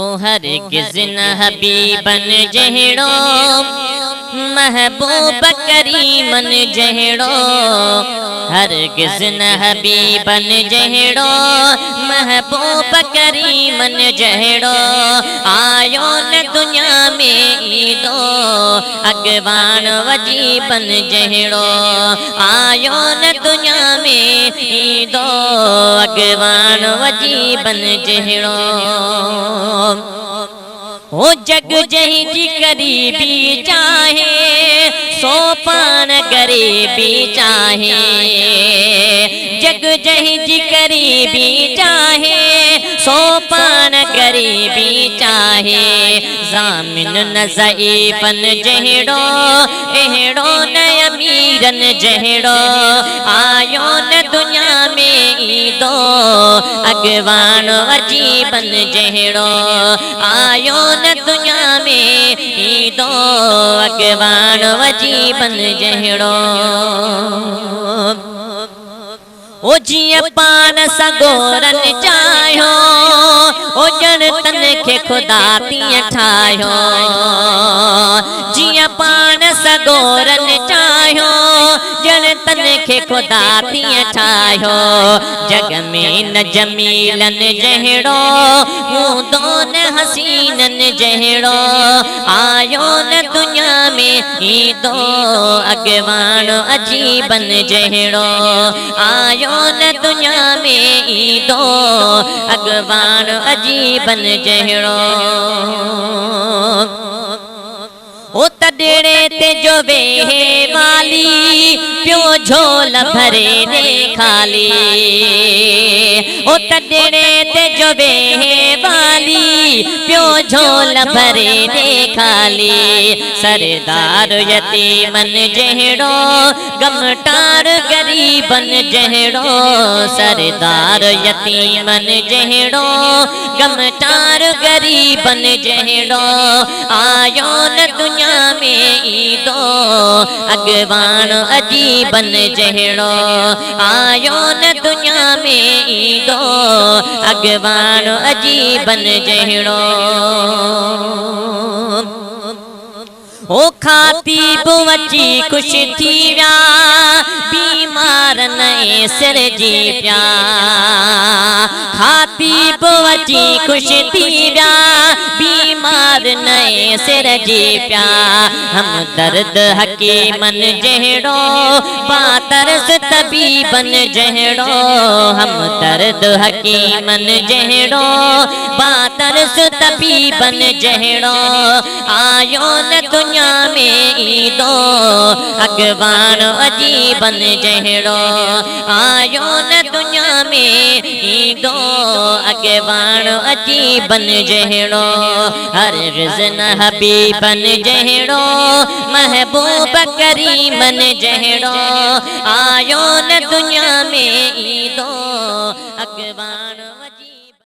ओ हरगिज़ न हबीबन जहिड़ो महबूब करीमन जहिड़ो हरगिज़ न हबीबन जहिड़ो महबूब करीमन जहिड़ो आयो न दुनिया में ईदो अगवान वजीबन जहिड़ो आयो न दुनिया में ईदो अगवान वजीबन जहिड़ो ओ जग जहीं जी करीबी चाहे सो पान गरीबी चाहे जग जहीं जी करीबी चाहे सो पान गरीबी चाहे ज़ामिन न ज़ईफ़न जहिड़ो अहिड़ो न अमीरन जहिड़ो आयो न दुनिया में ईदो अगवान अजीबन जहिड़ो आयो न दुनिया में ईदो अगवान अजीबन जहिड़ो ओ जिया पान सगोरन चाहियो ओ जन तन के खुदा तीअं ठाहियो जिया पान सगोरन चाहियो जन तन के खुदा तीअं ठाहियो जग में न जमीलन जहिड़ो हूंदो न हसीनन जहिड़ो आयो न दुनिया में ईदो अगवान अजीबन जहिड़ो आयो न दुनिया में ईदो अगवान अजीबन जहिड़ो ओ तड़े ते जो वेहे वाली प्यो झोल भरे दे खाली ओ तड़े ते जो वेहे वाली प्यो झोल भरे दे खाली सरदार यतीमन जहिड़ो गमटार गरीबन जहिड़ो सरदार यतीमन जहिड़ो गमटार गरीबन जहिड़ो आयो न दुनिया में ईदो अगवान अजीबन जहिड़ो आयो न दुनिया में ईदो अगवान अजीबन जहिड़ो ओ खाती बुवची खुश थी व्या बीमार नए सिर जी प्या खाती बुवची खुश थी व्या बीमार नए सिर जी प्या हम दर्द हकीमन जहिड़ो बातरस तबीबन जहिड़ो हम दर्द हकीमन जहिड़ो बातरस तबीबन जहिड़ो आयो न दुनिया में ईदो अगवान अजीबन जहिड़ो आयो न दुनिया में ईदो अगवान अजीबन जहिड़ो हरगिज़ न हबीबन जहिड़ो महबूब करीमन जहिड़ो आयो न दुनिया में ईदो अगवान